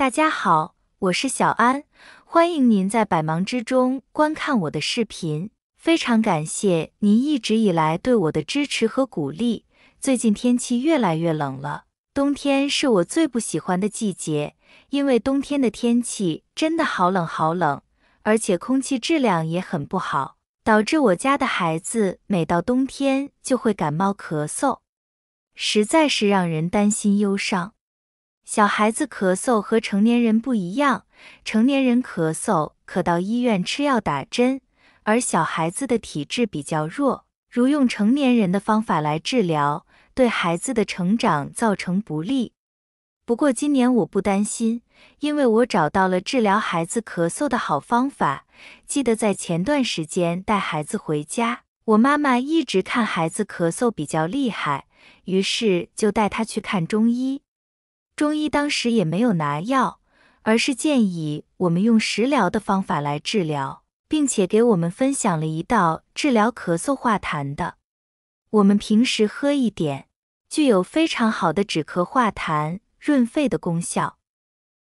大家好，我是小安，欢迎您在百忙之中观看我的视频，非常感谢您一直以来对我的支持和鼓励。最近天气越来越冷了，冬天是我最不喜欢的季节，因为冬天的天气真的好冷好冷，而且空气质量也很不好，导致我家的孩子每到冬天就会感冒咳嗽，实在是让人担心忧伤。小孩子咳嗽和成年人不一样，成年人咳嗽可到医院吃药打针，而小孩子的体质比较弱，如用成年人的方法来治疗，对孩子的成长造成不利。不过今年我不担心，因为我找到了治疗孩子咳嗽的好方法。记得在前段时间带孩子回家，我妈妈一直看孩子咳嗽比较厉害，于是就带他去看中医。中医当时也没有拿药，而是建议我们用食疗的方法来治疗，并且给我们分享了一道治疗咳嗽化痰的。我们平时喝一点，具有非常好的止咳化痰、润肺的功效。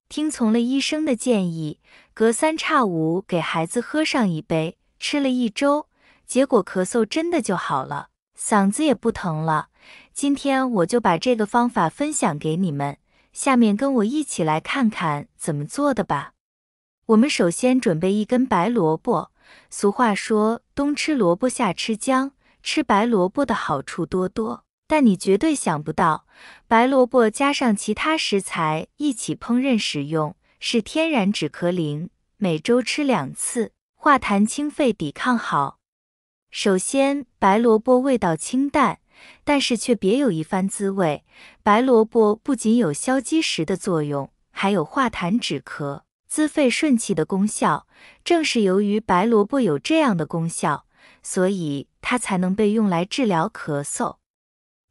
听从了医生的建议，隔三差五给孩子喝上一杯，吃了1周，结果咳嗽真的就好了，嗓子也不疼了。今天我就把这个方法分享给你们。下面跟我一起来看看怎么做的吧。我们首先准备1根白萝卜，俗话说冬吃萝卜夏吃姜，吃白萝卜的好处多多，但你绝对想不到，白萝卜加上其他食材一起烹饪使用，是天然止咳灵，每周吃2次，化痰清肺抵抗好。首先，白萝卜味道清淡，但是却别有一番滋味。白萝卜不仅有消积食的作用，还有化痰止咳、滋肺顺气的功效。正是由于白萝卜有这样的功效，所以它才能被用来治疗咳嗽。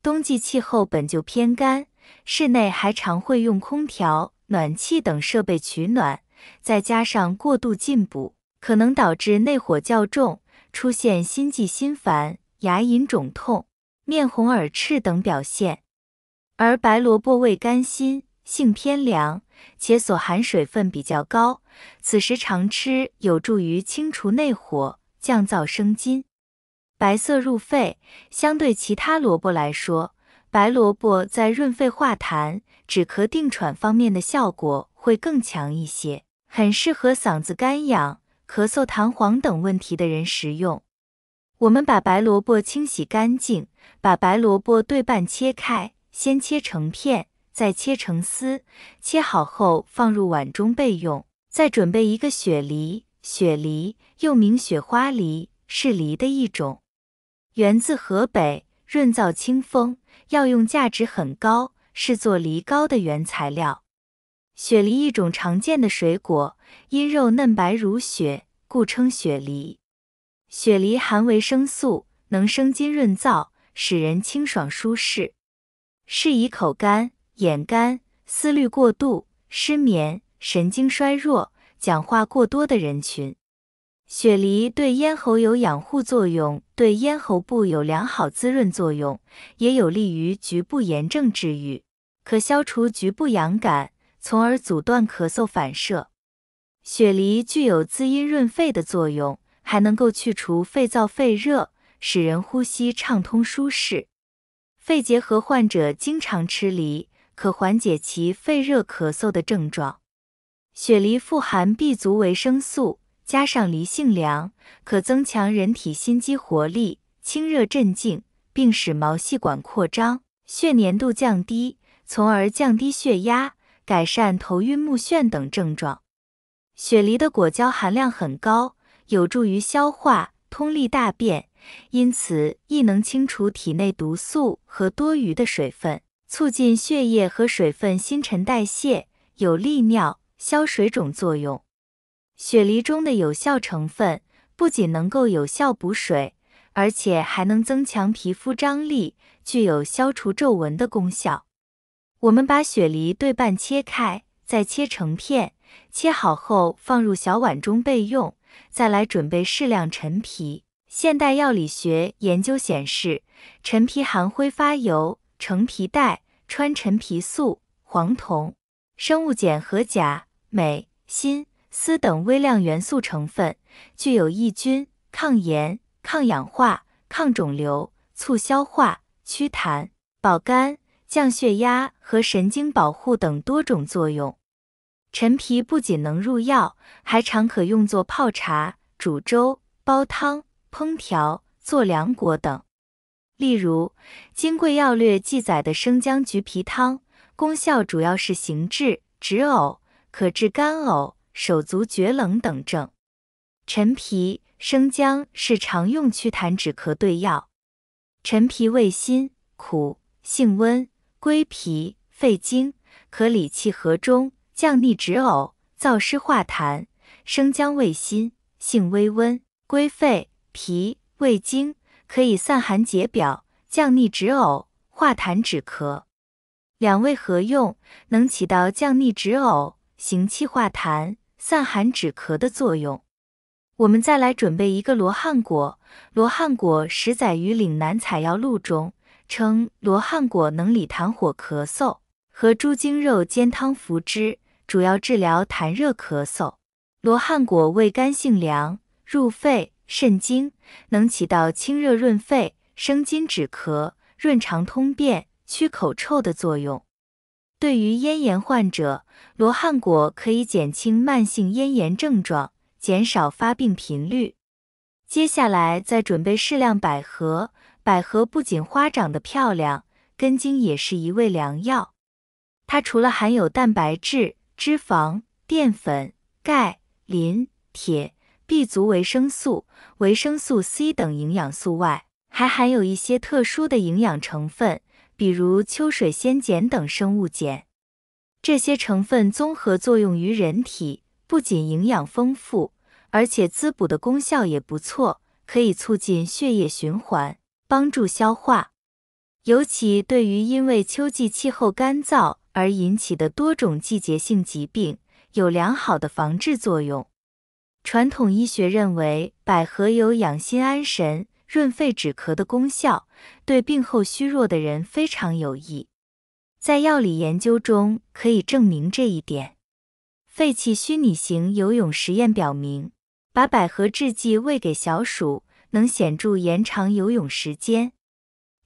冬季气候本就偏干，室内还常会用空调、暖气等设备取暖，再加上过度进补，可能导致内火较重，出现心悸心烦、牙龈肿痛、面红耳赤等表现。而白萝卜味甘辛，性偏凉，且所含水分比较高，此时常吃有助于清除内火，降燥生津。白色入肺，相对其他萝卜来说，白萝卜在润肺化痰、止咳定喘方面的效果会更强一些，很适合嗓子干痒、咳嗽痰黄等问题的人食用。我们把白萝卜清洗干净，把白萝卜对半切开，先切成片，再切成丝，切好后放入碗中备用。再准备1个雪梨，雪梨又名雪花梨，是梨的一种，源自河北，润燥清风，药用价值很高，是做梨膏的原材料。雪梨一种常见的水果，因肉嫩白如雪，故称雪梨。雪梨含维生素，能生津润燥，使人清爽舒适，适宜口干、眼干、思虑过度、失眠、神经衰弱、讲话过多的人群。雪梨对咽喉有养护作用，对咽喉部有良好滋润作用，也有利于局部炎症治愈，可消除局部痒感，从而阻断咳嗽反射。雪梨具有滋阴润肺的作用，还能够去除肺燥肺热，使人呼吸畅通舒适。肺结核患者经常吃梨，可缓解其肺热咳嗽的症状。雪梨富含 B 族维生素，加上梨性凉，可增强人体心肌活力，清热镇静，并使毛细管扩张，血粘度降低，从而降低血压，改善头晕目眩等症状。雪梨的果胶含量很高，有助于消化，通利大便，因此亦能清除体内毒素和多余的水分，促进血液和水分新陈代谢，有利尿、消水肿作用。雪梨中的有效成分不仅能够有效补水，而且还能增强皮肤张力，具有消除皱纹的功效。我们把雪梨对半切开，再切成片，切好后放入小碗中备用。再来准备适量陈皮。现代药理学研究显示，陈皮含挥发油、橙皮带、川陈皮素、黄酮，生物碱和钾、镁、锌、锶等微量元素成分，具有抑菌、抗炎、抗氧化、抗肿瘤、促消化、祛痰、保肝、降血压和神经保护等多种作用。陈皮不仅能入药，还常可用作泡茶、煮粥、煲汤、烹调、做凉果等。例如，《金匮要略》记载的生姜橘皮汤，功效主要是行滞、止呕，可治干呕、手足厥冷等症。陈皮、生姜是常用祛痰止咳对药。陈皮味辛、苦，性温，归脾、肺经，可理气和中，降逆止呕，燥湿化痰。生姜味辛，性微温，归肺、脾、胃经，可以散寒解表，降逆止呕，化痰止咳。两味合用，能起到降逆止呕、行气化痰、散寒止咳的作用。我们再来准备一个罗汉果。罗汉果实载于岭南采药录中，称罗汉果能理痰火咳嗽，和猪精肉煎汤服之，主要治疗痰热咳嗽。罗汉果味甘性凉，入肺、肾经，能起到清热润肺、生津止咳、润肠通便、驱口臭的作用。对于咽炎患者，罗汉果可以减轻慢性咽炎症状，减少发病频率。接下来再准备适量百合。百合不仅花长得漂亮，根茎也是一味良药。它除了含有蛋白质、脂肪、淀粉、钙、磷、铁、B 族维生素、维生素 C 等营养素外，还含有一些特殊的营养成分，比如秋水仙碱等生物碱。这些成分综合作用于人体，不仅营养丰富，而且滋补的功效也不错，可以促进血液循环，帮助消化。尤其对于因为秋季气候干燥而引起的多种季节性疾病，有良好的防治作用。传统医学认为，百合有养心安神、润肺止咳的功效，对病后虚弱的人非常有益。在药理研究中可以证明这一点。废弃虚拟型游泳实验表明，把百合制剂喂给小鼠，能显著延长游泳时间。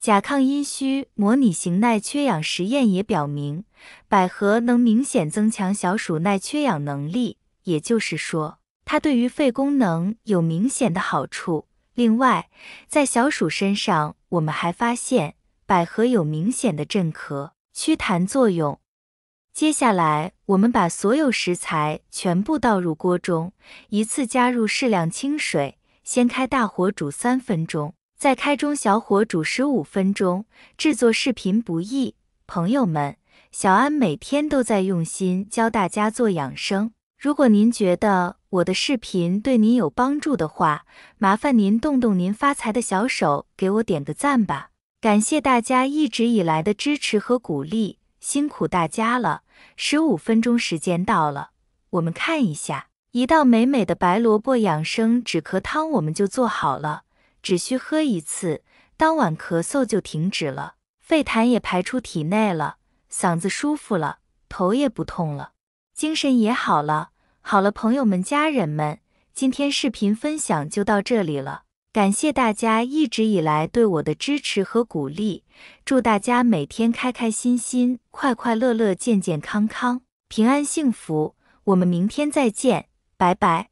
甲亢阴虚模拟型耐缺氧实验也表明，百合能明显增强小鼠耐缺氧能力，也就是说，它对于肺功能有明显的好处。另外，在小鼠身上，我们还发现百合有明显的镇咳、祛痰作用。接下来，我们把所有食材全部倒入锅中，一次加入适量清水，先开大火煮3分钟，再开中小火煮15分钟。制作视频不易，朋友们，小安每天都在用心教大家做养生。如果您觉得我的视频对您有帮助的话，麻烦您动动您发财的小手，给我点个赞吧。感谢大家一直以来的支持和鼓励，辛苦大家了。15分钟时间到了，我们看一下，一道美美的白萝卜养生止咳汤我们就做好了。只需喝一次，当晚咳嗽就停止了，肺痰也排出体内了，嗓子舒服了，头也不痛了，精神也好了。好了，朋友们、家人们，今天视频分享就到这里了。感谢大家一直以来对我的支持和鼓励，祝大家每天开开心心、快快乐乐、健健康康、平安幸福。我们明天再见，拜拜。